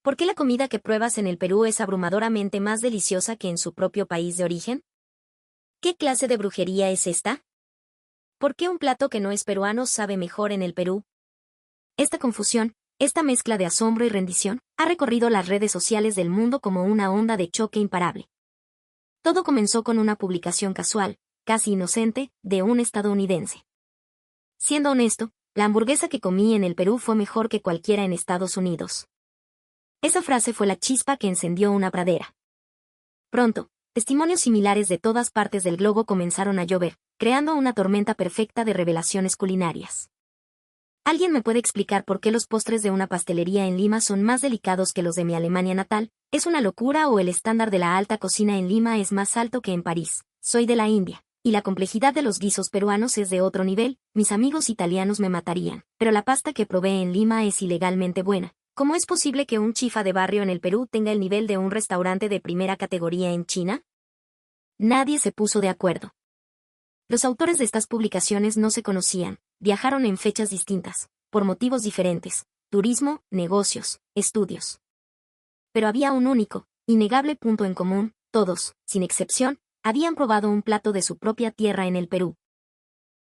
¿Por qué la comida que pruebas en el Perú es abrumadoramente más deliciosa que en su propio país de origen? ¿Qué clase de brujería es esta? ¿Por qué un plato que no es peruano sabe mejor en el Perú? Esta confusión, esta mezcla de asombro y rendición, ha recorrido las redes sociales del mundo como una onda de choque imparable. Todo comenzó con una publicación casual, casi inocente, de un estadounidense. Siendo honesto, la hamburguesa que comí en el Perú fue mejor que cualquiera en Estados Unidos. Esa frase fue la chispa que encendió una pradera. Pronto, testimonios similares de todas partes del globo comenzaron a llover, creando una tormenta perfecta de revelaciones culinarias. ¿Alguien me puede explicar por qué los postres de una pastelería en Lima son más delicados que los de mi Alemania natal? ¿Es una locura o el estándar de la alta cocina en Lima es más alto que en París? Soy de la India, y la complejidad de los guisos peruanos es de otro nivel. Mis amigos italianos me matarían, pero la pasta que probé en Lima es ilegalmente buena. ¿Cómo es posible que un chifa de barrio en el Perú tenga el nivel de un restaurante de primera categoría en China? Nadie se puso de acuerdo. Los autores de estas publicaciones no se conocían, viajaron en fechas distintas, por motivos diferentes, turismo, negocios, estudios. Pero había un único, innegable punto en común: todos, sin excepción, habían probado un plato de su propia tierra en el Perú.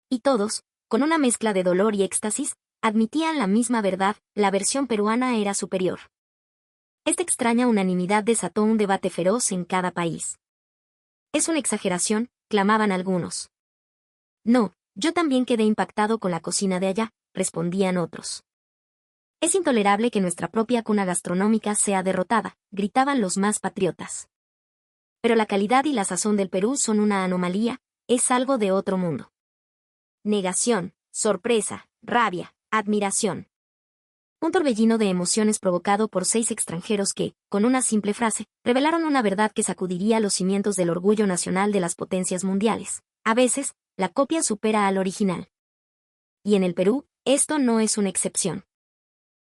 Y todos, con una mezcla de dolor y éxtasis, admitían la misma verdad: la versión peruana era superior. Esta extraña unanimidad desató un debate feroz en cada país. «Es una exageración», clamaban algunos. «No, yo también quedé impactado con la cocina de allá», respondían otros. «Es intolerable que nuestra propia cuna gastronómica sea derrotada», gritaban los más patriotas. Pero la calidad y la sazón del Perú son una anomalía, es algo de otro mundo. Negación, sorpresa, rabia, admiración. Un torbellino de emociones provocado por 6 extranjeros que, con una simple frase, revelaron una verdad que sacudiría los cimientos del orgullo nacional de las potencias mundiales. A veces, la copia supera al original. Y en el Perú, esto no es una excepción.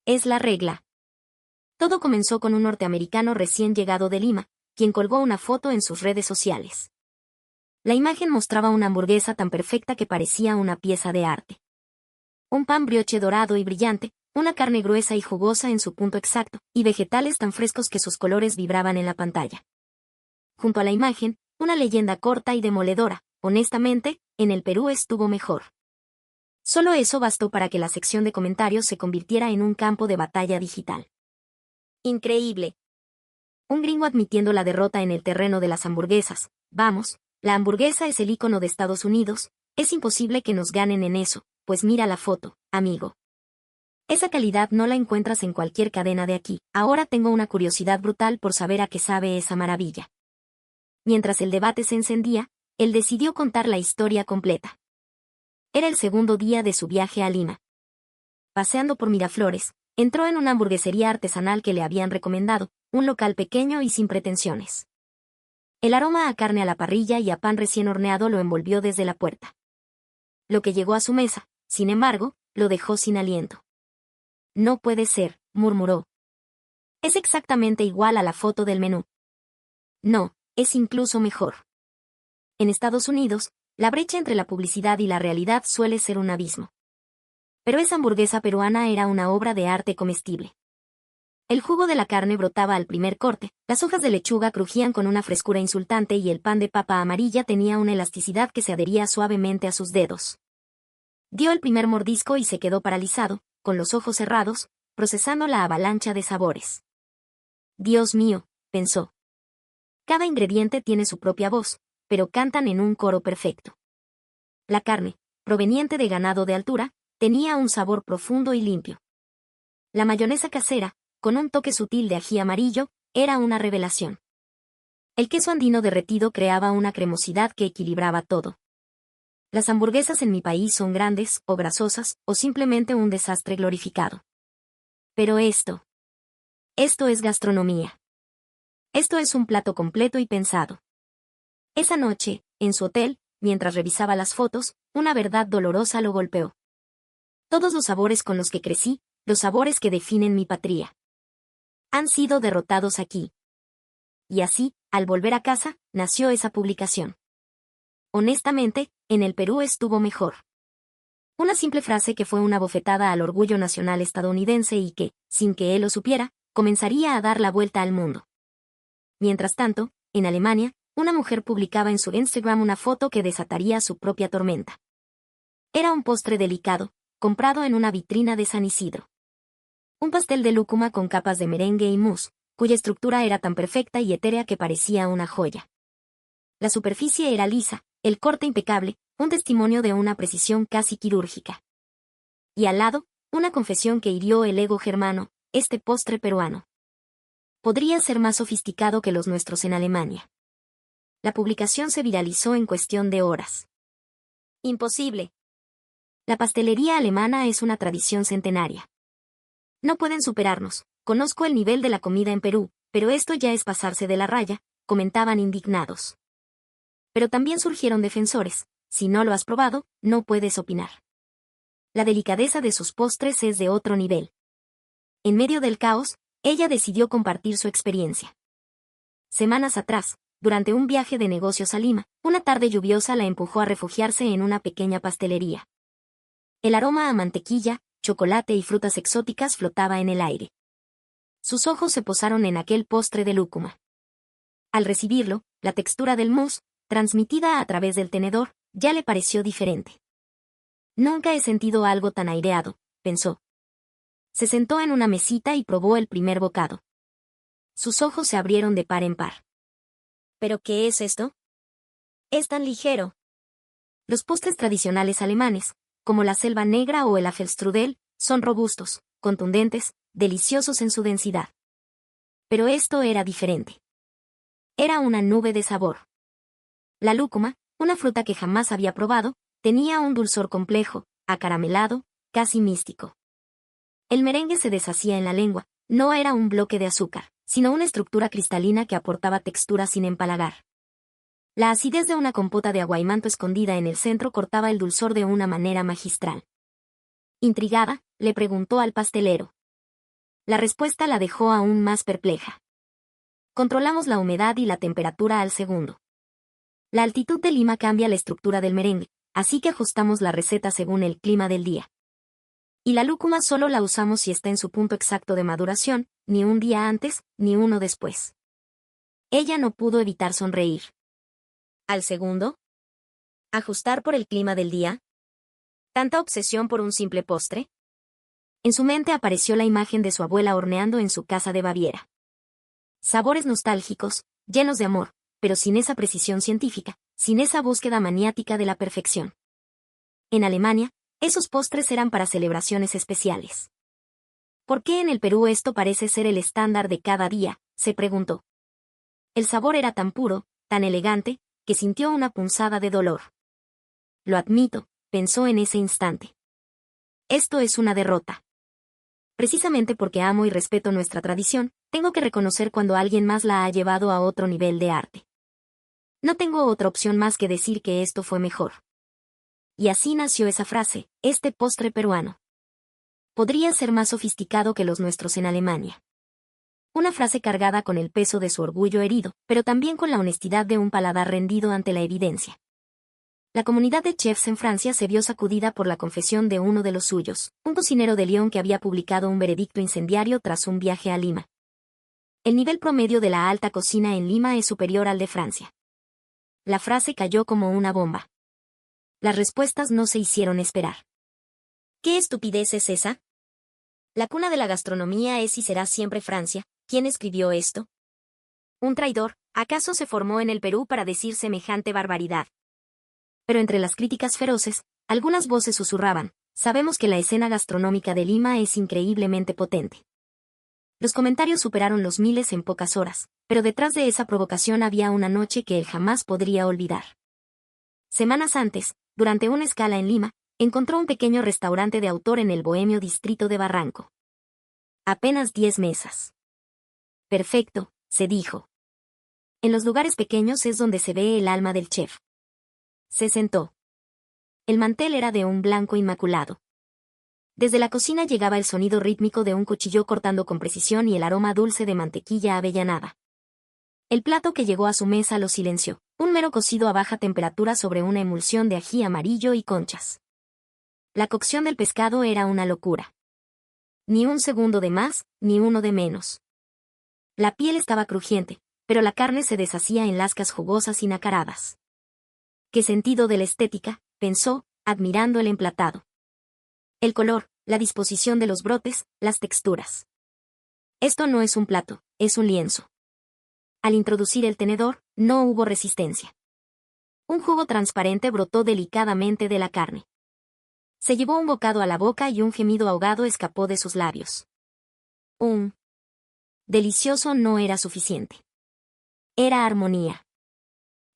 Es la regla. Todo comenzó con un norteamericano recién llegado de Lima, quien colgó una foto en sus redes sociales. La imagen mostraba una hamburguesa tan perfecta que parecía una pieza de arte. Un pan brioche dorado y brillante, una carne gruesa y jugosa en su punto exacto, y vegetales tan frescos que sus colores vibraban en la pantalla. Junto a la imagen, una leyenda corta y demoledora: honestamente, en el Perú estuvo mejor. Solo eso bastó para que la sección de comentarios se convirtiera en un campo de batalla digital. Increíble. Un gringo admitiendo la derrota en el terreno de las hamburguesas. Vamos, la hamburguesa es el ícono de Estados Unidos, es imposible que nos ganen en eso, pues mira la foto, amigo. Esa calidad no la encuentras en cualquier cadena de aquí. Ahora tengo una curiosidad brutal por saber a qué sabe esa maravilla. Mientras el debate se encendía, él decidió contar la historia completa. Era el segundo día de su viaje a Lima. Paseando por Miraflores, entró en una hamburguesería artesanal que le habían recomendado, un local pequeño y sin pretensiones. El aroma a carne a la parrilla y a pan recién horneado lo envolvió desde la puerta. Lo que llegó a su mesa, sin embargo, lo dejó sin aliento. «No puede ser», murmuró. «Es exactamente igual a la foto del menú». «No, es incluso mejor». En Estados Unidos, la brecha entre la publicidad y la realidad suele ser un abismo. Pero esa hamburguesa peruana era una obra de arte comestible. El jugo de la carne brotaba al primer corte, las hojas de lechuga crujían con una frescura insultante y el pan de papa amarilla tenía una elasticidad que se adhería suavemente a sus dedos. Dio el primer mordisco y se quedó paralizado, con los ojos cerrados, procesando la avalancha de sabores. «Dios mío», pensó. Cada ingrediente tiene su propia voz, pero cantan en un coro perfecto. La carne, proveniente de ganado de altura, tenía un sabor profundo y limpio. La mayonesa casera, con un toque sutil de ají amarillo, era una revelación. El queso andino derretido creaba una cremosidad que equilibraba todo. Las hamburguesas en mi país son grandes, o grasosas, o simplemente un desastre glorificado. Pero esto es gastronomía. Esto es un plato completo y pensado. Esa noche, en su hotel, mientras revisaba las fotos, una verdad dolorosa lo golpeó. Todos los sabores con los que crecí, los sabores que definen mi patria, han sido derrotados aquí. Y así, al volver a casa, nació esa publicación. Honestamente, en el Perú estuvo mejor. Una simple frase que fue una bofetada al orgullo nacional estadounidense y que, sin que él lo supiera, comenzaría a dar la vuelta al mundo. Mientras tanto, en Alemania, una mujer publicaba en su Instagram una foto que desataría su propia tormenta. Era un postre delicado, comprado en una vitrina de San Isidro. Un pastel de lúcuma con capas de merengue y mousse, cuya estructura era tan perfecta y etérea que parecía una joya. La superficie era lisa, el corte impecable, un testimonio de una precisión casi quirúrgica. Y al lado, una confesión que hirió el ego germano, este postre peruano podría ser más sofisticado que los nuestros en Alemania. La publicación se viralizó en cuestión de horas. Imposible. La pastelería alemana es una tradición centenaria. No pueden superarnos. Conozco el nivel de la comida en Perú, pero esto ya es pasarse de la raya, comentaban indignados. Pero también surgieron defensores. Si no lo has probado, no puedes opinar. La delicadeza de sus postres es de otro nivel. En medio del caos, ella decidió compartir su experiencia. Semanas atrás, durante un viaje de negocios a Lima, una tarde lluviosa la empujó a refugiarse en una pequeña pastelería. El aroma a mantequilla, chocolate y frutas exóticas flotaba en el aire. Sus ojos se posaron en aquel postre de lúcuma. Al recibirlo, la textura del mousse, transmitida a través del tenedor, ya le pareció diferente. Nunca he sentido algo tan aireado, pensó. Se sentó en una mesita y probó el primer bocado. Sus ojos se abrieron de par en par. ¿Pero qué es esto? Es tan ligero. Los postres tradicionales alemanes, como la selva negra o el Apfelstrudel, son robustos, contundentes, deliciosos en su densidad. Pero esto era diferente. Era una nube de sabor. La lúcuma, una fruta que jamás había probado, tenía un dulzor complejo, acaramelado, casi místico. El merengue se deshacía en la lengua, no era un bloque de azúcar, sino una estructura cristalina que aportaba textura sin empalagar. La acidez de una compota de aguaimanto escondida en el centro cortaba el dulzor de una manera magistral. Intrigada, le preguntó al pastelero. La respuesta la dejó aún más perpleja. Controlamos la humedad y la temperatura al segundo. La altitud de Lima cambia la estructura del merengue, así que ajustamos la receta según el clima del día. Y la lúcuma solo la usamos si está en su punto exacto de maduración, ni un día antes, ni uno después. Ella no pudo evitar sonreír. ¿Al segundo? ¿Ajustar por el clima del día? ¿Tanta obsesión por un simple postre? En su mente apareció la imagen de su abuela horneando en su casa de Baviera. Sabores nostálgicos, llenos de amor, pero sin esa precisión científica, sin esa búsqueda maniática de la perfección. En Alemania, esos postres eran para celebraciones especiales. ¿Por qué en el Perú esto parece ser el estándar de cada día?, se preguntó. El sabor era tan puro, tan elegante, que sintió una punzada de dolor. Lo admito, pensó en ese instante. Esto es una derrota. Precisamente porque amo y respeto nuestra tradición, tengo que reconocer cuando alguien más la ha llevado a otro nivel de arte. No tengo otra opción más que decir que esto fue mejor. Y así nació esa frase, este postre peruano podría ser más sofisticado que los nuestros en Alemania. Una frase cargada con el peso de su orgullo herido, pero también con la honestidad de un paladar rendido ante la evidencia. La comunidad de chefs en Francia se vio sacudida por la confesión de uno de los suyos, un cocinero de Lyon que había publicado un veredicto incendiario tras un viaje a Lima. El nivel promedio de la alta cocina en Lima es superior al de Francia. La frase cayó como una bomba. Las respuestas no se hicieron esperar. ¿Qué estupidez es esa? La cuna de la gastronomía es y será siempre Francia. ¿Quién escribió esto? Un traidor, ¿acaso se formó en el Perú para decir semejante barbaridad? Pero entre las críticas feroces, algunas voces susurraban, sabemos que la escena gastronómica de Lima es increíblemente potente. Los comentarios superaron los miles en pocas horas, pero detrás de esa provocación había una noche que él jamás podría olvidar. Semanas antes, durante una escala en Lima, encontró un pequeño restaurante de autor en el bohemio distrito de Barranco. Apenas 10 mesas. Perfecto, se dijo. En los lugares pequeños es donde se ve el alma del chef. Se sentó. El mantel era de un blanco inmaculado. Desde la cocina llegaba el sonido rítmico de un cuchillo cortando con precisión y el aroma dulce de mantequilla avellanada. El plato que llegó a su mesa lo silenció, un mero cocido a baja temperatura sobre una emulsión de ají amarillo y conchas. La cocción del pescado era una locura. Ni un segundo de más, ni uno de menos. La piel estaba crujiente, pero la carne se deshacía en lascas jugosas y nacaradas. ¿Qué sentido de la estética?, pensó, admirando el emplatado. El color, la disposición de los brotes, las texturas. Esto no es un plato, es un lienzo. Al introducir el tenedor, no hubo resistencia. Un jugo transparente brotó delicadamente de la carne. Se llevó un bocado a la boca y un gemido ahogado escapó de sus labios. Un delicioso no era suficiente. Era armonía.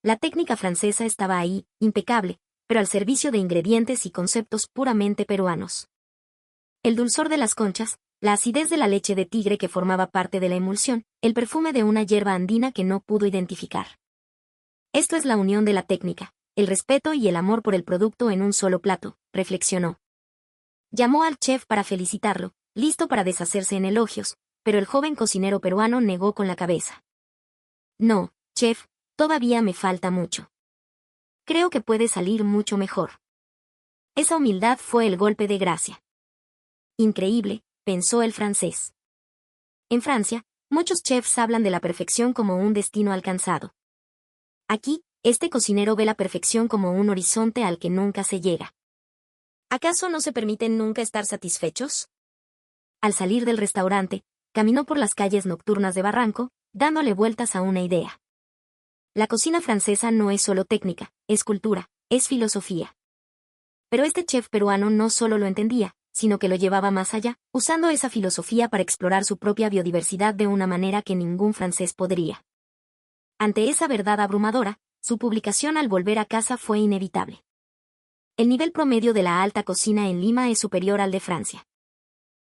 La técnica francesa estaba ahí, impecable, pero al servicio de ingredientes y conceptos puramente peruanos. El dulzor de las conchas, la acidez de la leche de tigre que formaba parte de la emulsión, el perfume de una hierba andina que no pudo identificar. Esto es la unión de la técnica, el respeto y el amor por el producto en un solo plato, reflexionó. Llamó al chef para felicitarlo, listo para deshacerse en elogios, pero el joven cocinero peruano negó con la cabeza. No, chef, todavía me falta mucho. Creo que puede salir mucho mejor. Esa humildad fue el golpe de gracia. Increíble, pensó el francés. En Francia, muchos chefs hablan de la perfección como un destino alcanzado. Aquí, este cocinero ve la perfección como un horizonte al que nunca se llega. ¿Acaso no se permiten nunca estar satisfechos? Al salir del restaurante, caminó por las calles nocturnas de Barranco, dándole vueltas a una idea. La cocina francesa no es solo técnica, es cultura, es filosofía. Pero este chef peruano no solo lo entendía, sino que lo llevaba más allá, usando esa filosofía para explorar su propia biodiversidad de una manera que ningún francés podría. Ante esa verdad abrumadora, su publicación al volver a casa fue inevitable. El nivel promedio de la alta cocina en Lima es superior al de Francia.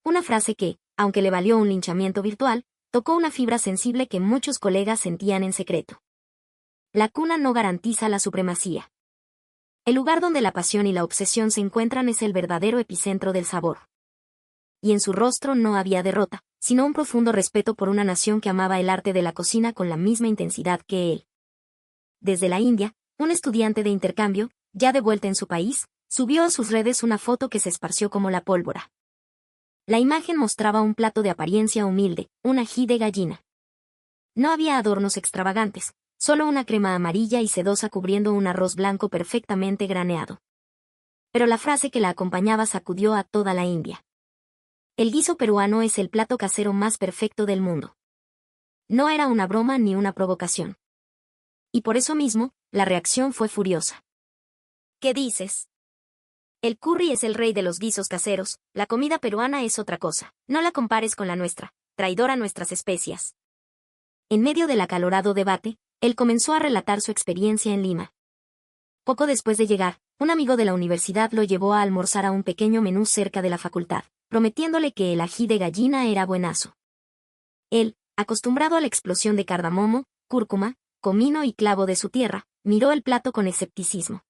Una frase que, aunque le valió un linchamiento virtual, tocó una fibra sensible que muchos colegas sentían en secreto. La cuna no garantiza la supremacía. El lugar donde la pasión y la obsesión se encuentran es el verdadero epicentro del sabor. Y en su rostro no había derrota, sino un profundo respeto por una nación que amaba el arte de la cocina con la misma intensidad que él. Desde la India, un estudiante de intercambio, ya de vuelta en su país, subió a sus redes una foto que se esparció como la pólvora. La imagen mostraba un plato de apariencia humilde, un ají de gallina. No había adornos extravagantes, solo una crema amarilla y sedosa cubriendo un arroz blanco perfectamente graneado. Pero la frase que la acompañaba sacudió a toda la India. El guiso peruano es el plato casero más perfecto del mundo. No era una broma ni una provocación. Y por eso mismo, la reacción fue furiosa. ¿Qué dices? El curry es el rey de los guisos caseros, la comida peruana es otra cosa, no la compares con la nuestra, traidora a nuestras especias. En medio del acalorado debate, él comenzó a relatar su experiencia en Lima. Poco después de llegar, un amigo de la universidad lo llevó a almorzar a un pequeño menú cerca de la facultad, prometiéndole que el ají de gallina era buenazo. Él, acostumbrado a la explosión de cardamomo, cúrcuma, comino y clavo de su tierra, miró el plato con escepticismo.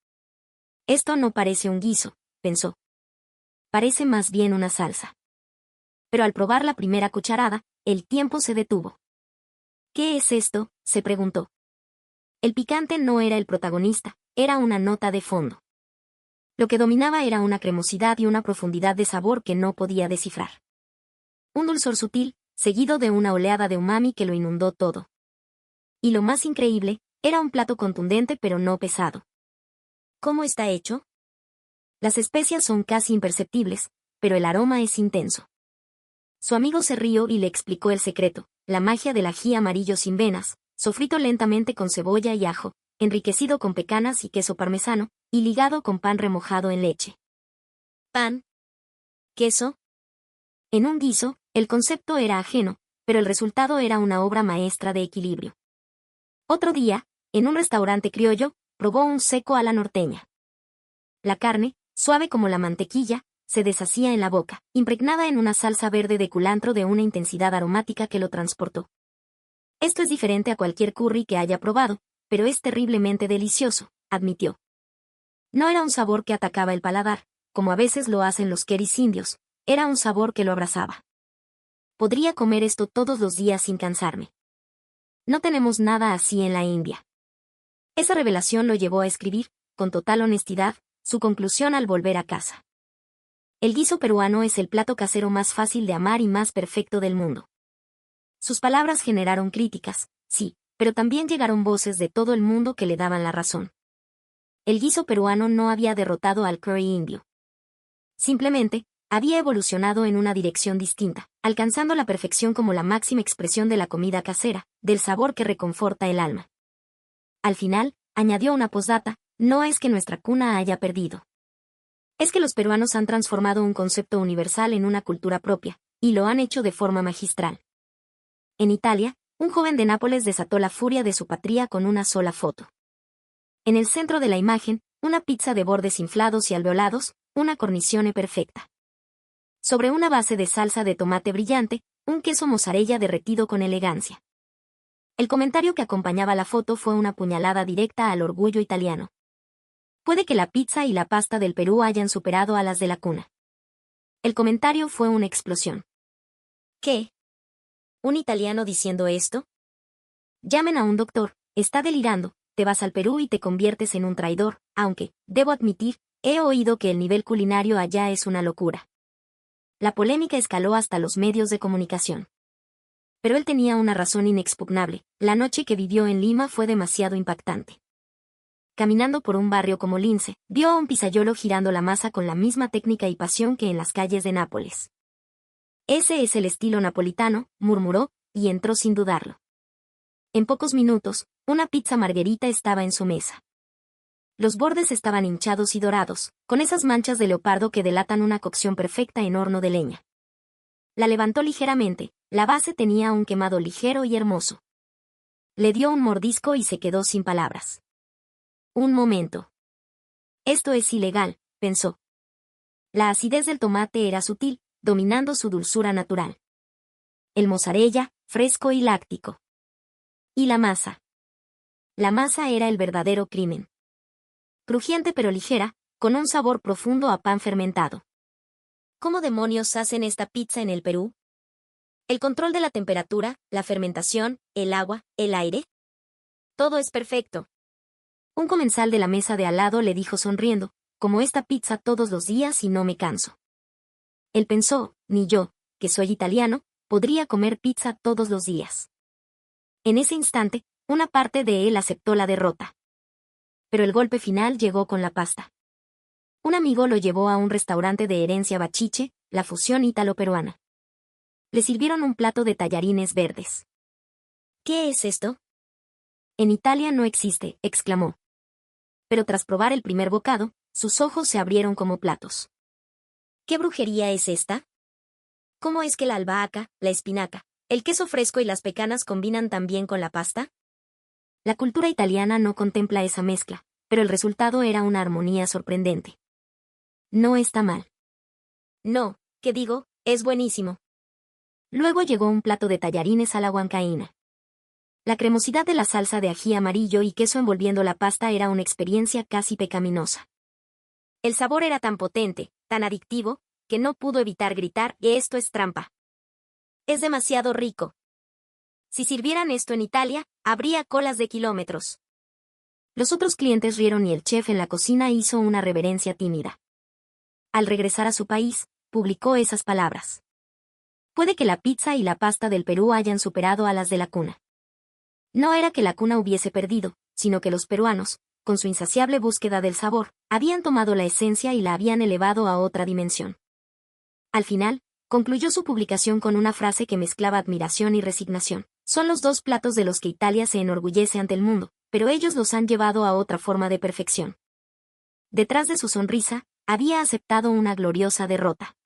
Esto no parece un guiso, pensó. Parece más bien una salsa. Pero al probar la primera cucharada, el tiempo se detuvo. ¿Qué es esto?, se preguntó. El picante no era el protagonista, era una nota de fondo. Lo que dominaba era una cremosidad y una profundidad de sabor que no podía descifrar. Un dulzor sutil, seguido de una oleada de umami que lo inundó todo. Y lo más increíble, era un plato contundente pero no pesado. ¿Cómo está hecho? Las especias son casi imperceptibles, pero el aroma es intenso. Su amigo se rió y le explicó el secreto, la magia del ají amarillo sin venas, sofrito lentamente con cebolla y ajo, enriquecido con pecanas y queso parmesano, y ligado con pan remojado en leche. ¿Pan? ¿Queso? En un guiso, el concepto era ajeno, pero el resultado era una obra maestra de equilibrio. Otro día, en un restaurante criollo, probó un seco a la norteña. La carne, suave como la mantequilla, se deshacía en la boca, impregnada en una salsa verde de culantro de una intensidad aromática que lo transportó. Esto es diferente a cualquier curry que haya probado, pero es terriblemente delicioso, admitió. No era un sabor que atacaba el paladar, como a veces lo hacen los keris indios, era un sabor que lo abrazaba. Podría comer esto todos los días sin cansarme. No tenemos nada así en la India. Esa revelación lo llevó a escribir, con total honestidad, su conclusión al volver a casa. El guiso peruano es el plato casero más fácil de amar y más perfecto del mundo. Sus palabras generaron críticas, sí, pero también llegaron voces de todo el mundo que le daban la razón. El guiso peruano no había derrotado al curry indio. Simplemente, había evolucionado en una dirección distinta, alcanzando la perfección como la máxima expresión de la comida casera, del sabor que reconforta el alma. Al final, añadió una postdata, no es que nuestra cuna haya perdido. Es que los peruanos han transformado un concepto universal en una cultura propia, y lo han hecho de forma magistral. En Italia, un joven de Nápoles desató la furia de su patria con una sola foto. En el centro de la imagen, una pizza de bordes inflados y alveolados, una cornicione perfecta. Sobre una base de salsa de tomate brillante, un queso mozzarella derretido con elegancia. El comentario que acompañaba la foto fue una puñalada directa al orgullo italiano. Puede que la pizza y la pasta del Perú hayan superado a las de la cuna. El comentario fue una explosión. ¿Qué? ¿Un italiano diciendo esto? Llamen a un doctor, está delirando, te vas al Perú y te conviertes en un traidor, aunque, debo admitir, he oído que el nivel culinario allá es una locura. La polémica escaló hasta los medios de comunicación. Pero él tenía una razón inexpugnable, la noche que vivió en Lima fue demasiado impactante. Caminando por un barrio como Lince, vio a un pizzaiolo girando la masa con la misma técnica y pasión que en las calles de Nápoles. Ese es el estilo napolitano, murmuró, y entró sin dudarlo. En pocos minutos, una pizza margherita estaba en su mesa. Los bordes estaban hinchados y dorados, con esas manchas de leopardo que delatan una cocción perfecta en horno de leña. La levantó ligeramente, la base tenía un quemado ligero y hermoso. Le dio un mordisco y se quedó sin palabras. Un momento. Esto es ilegal, pensó. La acidez del tomate era sutil, dominando su dulzura natural. El mozzarella, fresco y láctico. Y la masa. La masa era el verdadero crimen. Crujiente pero ligera, con un sabor profundo a pan fermentado. ¿Cómo demonios hacen esta pizza en el Perú? ¿El control de la temperatura, la fermentación, el agua, el aire? Todo es perfecto. Un comensal de la mesa de al lado le dijo sonriendo, como esta pizza todos los días y no me canso. Él pensó, ni yo, que soy italiano, podría comer pizza todos los días. En ese instante, una parte de él aceptó la derrota. Pero el golpe final llegó con la pasta. Un amigo lo llevó a un restaurante de herencia bachiche, la fusión ítalo-peruana. Le sirvieron un plato de tallarines verdes. ¿Qué es esto? En Italia no existe, exclamó. Pero tras probar el primer bocado, sus ojos se abrieron como platos. ¿Qué brujería es esta? ¿Cómo es que la albahaca, la espinaca, el queso fresco y las pecanas combinan tan bien con la pasta? La cultura italiana no contempla esa mezcla, pero el resultado era una armonía sorprendente. No está mal. No, ¿qué digo? Es buenísimo. Luego llegó un plato de tallarines a la huancaína. La cremosidad de la salsa de ají amarillo y queso envolviendo la pasta era una experiencia casi pecaminosa. El sabor era tan potente, tan adictivo, que no pudo evitar gritar, esto es trampa. Es demasiado rico. Si sirvieran esto en Italia, habría colas de kilómetros. Los otros clientes rieron y el chef en la cocina hizo una reverencia tímida. Al regresar a su país, publicó esas palabras. Puede que la pizza y la pasta del Perú hayan superado a las de la cuna. No era que la cuna hubiese perdido, sino que los peruanos, con su insaciable búsqueda del sabor, habían tomado la esencia y la habían elevado a otra dimensión. Al final, concluyó su publicación con una frase que mezclaba admiración y resignación. Son los dos platos de los que Italia se enorgullece ante el mundo, pero ellos los han llevado a otra forma de perfección. Detrás de su sonrisa, había aceptado una gloriosa derrota.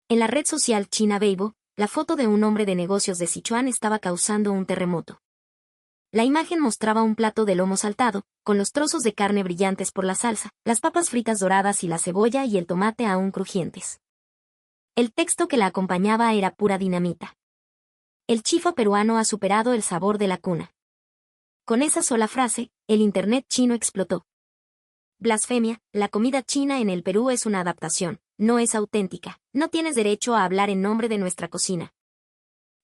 En la red social China Weibo, la foto de un hombre de negocios de Sichuan estaba causando un terremoto. La imagen mostraba un plato de lomo saltado, con los trozos de carne brillantes por la salsa, las papas fritas doradas y la cebolla y el tomate aún crujientes. El texto que la acompañaba era pura dinamita. El chifa peruano ha superado el sabor de la cuna. Con esa sola frase, el internet chino explotó. Blasfemia, la comida china en el Perú es una adaptación, no es auténtica, no tienes derecho a hablar en nombre de nuestra cocina.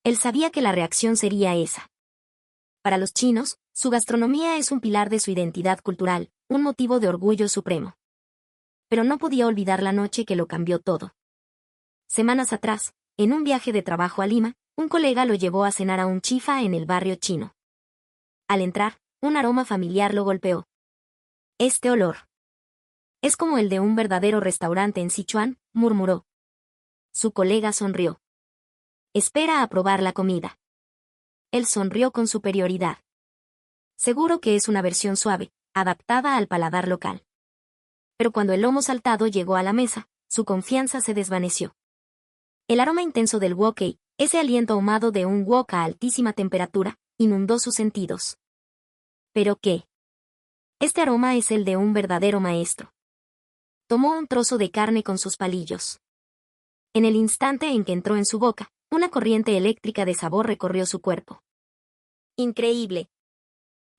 Él sabía que la reacción sería esa. Para los chinos, su gastronomía es un pilar de su identidad cultural, un motivo de orgullo supremo. Pero no podía olvidar la noche que lo cambió todo. Semanas atrás, en un viaje de trabajo a Lima, Un colega lo llevó a cenar a un chifa en el barrio chino. Al entrar, un aroma familiar lo golpeó. Este olor. Es como el de un verdadero restaurante en Sichuan, murmuró. Su colega sonrió. Espera a probar la comida. Él sonrió con superioridad. Seguro que es una versión suave, adaptada al paladar local. Pero cuando el lomo saltado llegó a la mesa, su confianza se desvaneció. El aroma intenso del wok, ese aliento ahumado de un wok a altísima temperatura, inundó sus sentidos. ¿Pero qué? Este aroma es el de un verdadero maestro. Tomó un trozo de carne con sus palillos. En el instante en que entró en su boca, una corriente eléctrica de sabor recorrió su cuerpo. Increíble.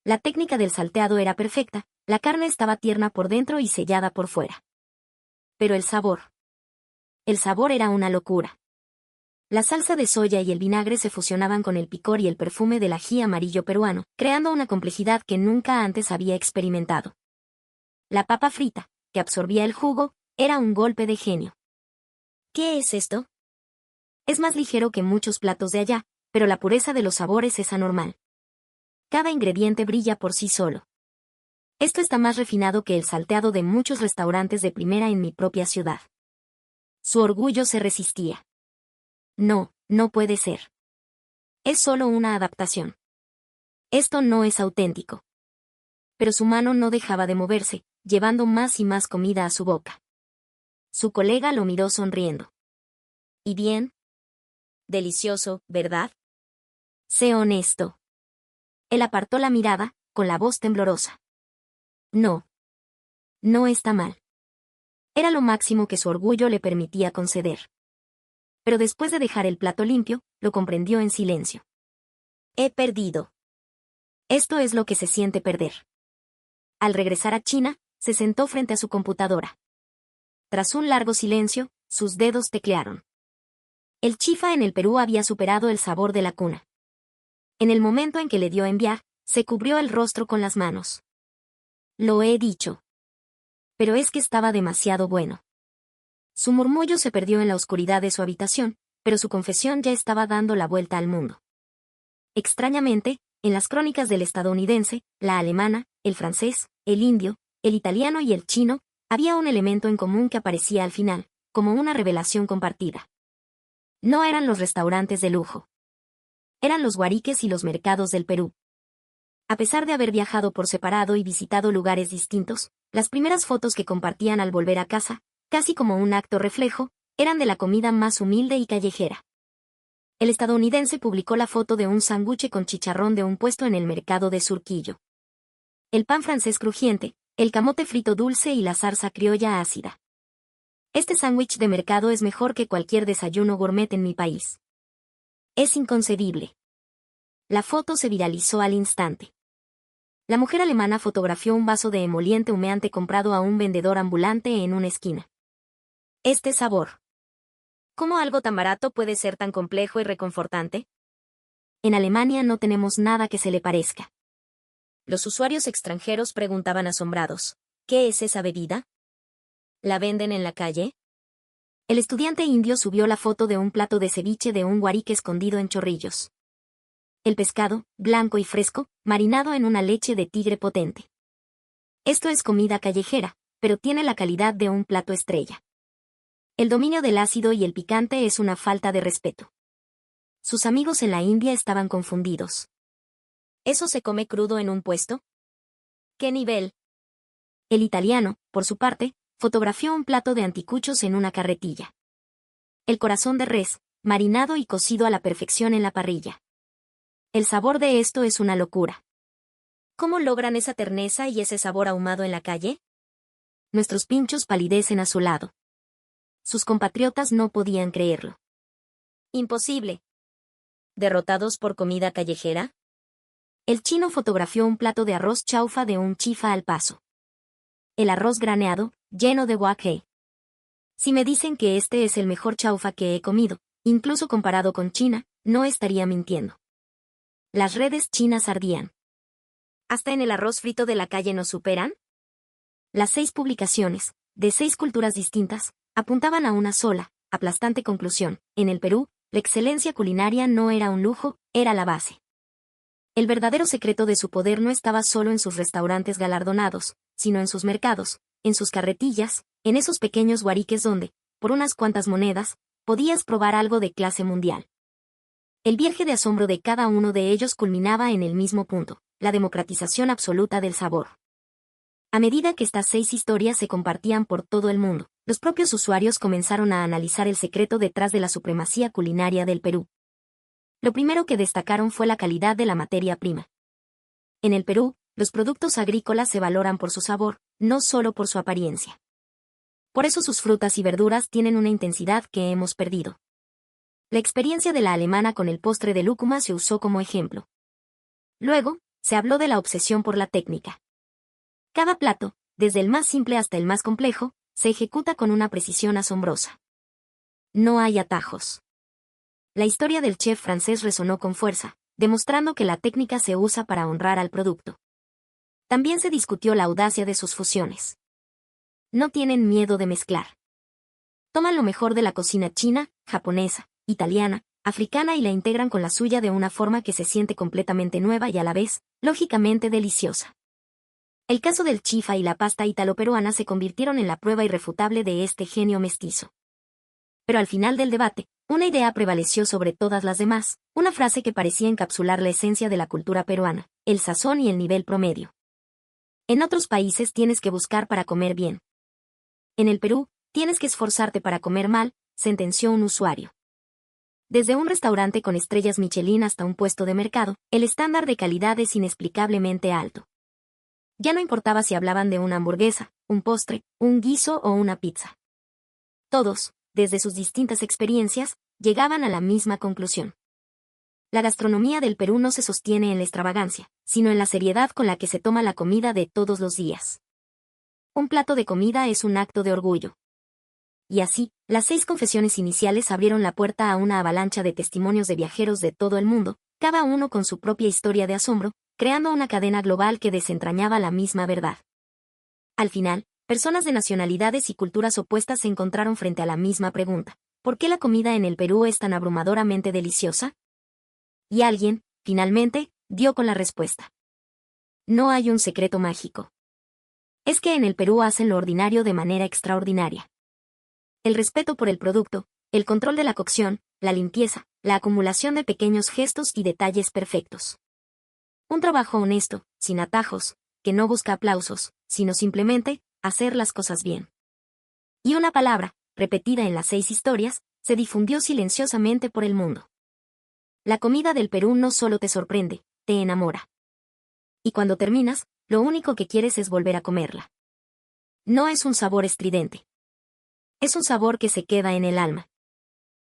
La técnica del salteado era perfecta, la carne estaba tierna por dentro y sellada por fuera. Pero el sabor. El sabor era una locura. La salsa de soya y el vinagre se fusionaban con el picor y el perfume del ají amarillo peruano, creando una complejidad que nunca antes había experimentado. La papa frita, que absorbía el jugo, era un golpe de genio. ¿Qué es esto? Es más ligero que muchos platos de allá, pero la pureza de los sabores es anormal. Cada ingrediente brilla por sí solo. Esto está más refinado que el salteado de muchos restaurantes de primera en mi propia ciudad. Su orgullo se resistía. No, no puede ser. Es solo una adaptación. Esto no es auténtico. Pero su mano no dejaba de moverse, llevando más y más comida a su boca. Su colega lo miró sonriendo. ¿Y bien? Delicioso, ¿verdad? Sé honesto. Él apartó la mirada, con la voz temblorosa. No. No está mal. Era lo máximo que su orgullo le permitía conceder. Pero después de dejar el plato limpio, lo comprendió en silencio. He perdido. Esto es lo que se siente perder. Al regresar a China, se sentó frente a su computadora. Tras un largo silencio, sus dedos teclearon. El chifa en el Perú había superado el sabor de la cuna. En el momento en que le dio a enviar, se cubrió el rostro con las manos. Lo he dicho. Pero es que estaba demasiado bueno. Su murmullo se perdió en la oscuridad de su habitación, pero su confesión ya estaba dando la vuelta al mundo. Extrañamente, en las crónicas del estadounidense, la alemana, el francés, el indio, el italiano y el chino, había un elemento en común que aparecía al final, como una revelación compartida. No eran los restaurantes de lujo. Eran los guariques y los mercados del Perú. A pesar de haber viajado por separado y visitado lugares distintos, las primeras fotos que compartían al volver a casa, casi como un acto reflejo, eran de la comida más humilde y callejera. El estadounidense publicó la foto de un sándwich con chicharrón de un puesto en el mercado de Surquillo. El pan francés crujiente, el camote frito dulce y la zarza criolla ácida. Este sándwich de mercado es mejor que cualquier desayuno gourmet en mi país. Es inconcebible. La foto se viralizó al instante. La mujer alemana fotografió un vaso de emoliente humeante comprado a un vendedor ambulante en una esquina. Este sabor. ¿Cómo algo tan barato puede ser tan complejo y reconfortante? En Alemania no tenemos nada que se le parezca. Los usuarios extranjeros preguntaban asombrados, ¿qué es esa bebida? ¿La venden en la calle? El estudiante indio subió la foto de un plato de ceviche de un guarique escondido en Chorrillos. El pescado, blanco y fresco, marinado en una leche de tigre potente. Esto es comida callejera, pero tiene la calidad de un plato estrella. El dominio del ácido y el picante es una falta de respeto. Sus amigos en la India estaban confundidos. ¿Eso se come crudo en un puesto? ¿Qué nivel? El italiano, por su parte, fotografió un plato de anticuchos en una carretilla. El corazón de res, marinado y cocido a la perfección en la parrilla. El sabor de esto es una locura. ¿Cómo logran esa terneza y ese sabor ahumado en la calle? Nuestros pinchos palidecen a su lado. Sus compatriotas no podían creerlo. Imposible. ¿Derrotados por comida callejera? El chino fotografió un plato de arroz chaufa de un chifa al paso. El arroz graneado, lleno de wok. Si me dicen que este es el mejor chaufa que he comido, incluso comparado con China, no estaría mintiendo. Las redes chinas ardían. ¿Hasta en el arroz frito de la calle nos superan? Las 6 publicaciones, de 6 culturas distintas, apuntaban a una sola, aplastante conclusión. En el Perú, la excelencia culinaria no era un lujo, era la base. El verdadero secreto de su poder no estaba solo en sus restaurantes galardonados, sino en sus mercados, en sus carretillas, en esos pequeños guariques donde, por unas cuantas monedas, podías probar algo de clase mundial. El viaje de asombro de cada uno de ellos culminaba en el mismo punto, la democratización absoluta del sabor. A medida que estas 6 historias se compartían por todo el mundo, los propios usuarios comenzaron a analizar el secreto detrás de la supremacía culinaria del Perú. Lo primero que destacaron fue la calidad de la materia prima. En el Perú, los productos agrícolas se valoran por su sabor, no solo por su apariencia. Por eso sus frutas y verduras tienen una intensidad que hemos perdido. La experiencia de la alemana con el postre de lúcuma se usó como ejemplo. Luego, se habló de la obsesión por la técnica. Cada plato, desde el más simple hasta el más complejo, se ejecuta con una precisión asombrosa. No hay atajos. La historia del chef francés resonó con fuerza, demostrando que la técnica se usa para honrar al producto. También se discutió la audacia de sus fusiones. No tienen miedo de mezclar. Toman lo mejor de la cocina china, japonesa, italiana, africana y la integran con la suya de una forma que se siente completamente nueva y a la vez, lógicamente deliciosa. El caso del chifa y la pasta ítalo-peruana se convirtieron en la prueba irrefutable de este genio mestizo. Pero al final del debate, una idea prevaleció sobre todas las demás, una frase que parecía encapsular la esencia de la cultura peruana, el sazón y el nivel promedio. En otros países tienes que buscar para comer bien. En el Perú, tienes que esforzarte para comer mal, sentenció un usuario. Desde un restaurante con estrellas Michelin hasta un puesto de mercado, el estándar de calidad es inexplicablemente alto. Ya no importaba si hablaban de una hamburguesa, un postre, un guiso o una pizza. Todos, desde sus distintas experiencias, llegaban a la misma conclusión. La gastronomía del Perú no se sostiene en la extravagancia, sino en la seriedad con la que se toma la comida de todos los días. Un plato de comida es un acto de orgullo. Y así, las 6 confesiones iniciales abrieron la puerta a una avalancha de testimonios de viajeros de todo el mundo, cada uno con su propia historia de asombro, creando una cadena global que desentrañaba la misma verdad. Al final, personas de nacionalidades y culturas opuestas se encontraron frente a la misma pregunta: ¿por qué la comida en el Perú es tan abrumadoramente deliciosa? Y alguien, finalmente, dio con la respuesta. No hay un secreto mágico. Es que en el Perú hacen lo ordinario de manera extraordinaria. El respeto por el producto, el control de la cocción, la limpieza, la acumulación de pequeños gestos y detalles perfectos. Un trabajo honesto, sin atajos, que no busca aplausos, sino simplemente, hacer las cosas bien. Y una palabra, repetida en las 6 historias, se difundió silenciosamente por el mundo. La comida del Perú no solo te sorprende, te enamora. Y cuando terminas, lo único que quieres es volver a comerla. No es un sabor estridente. Es un sabor que se queda en el alma.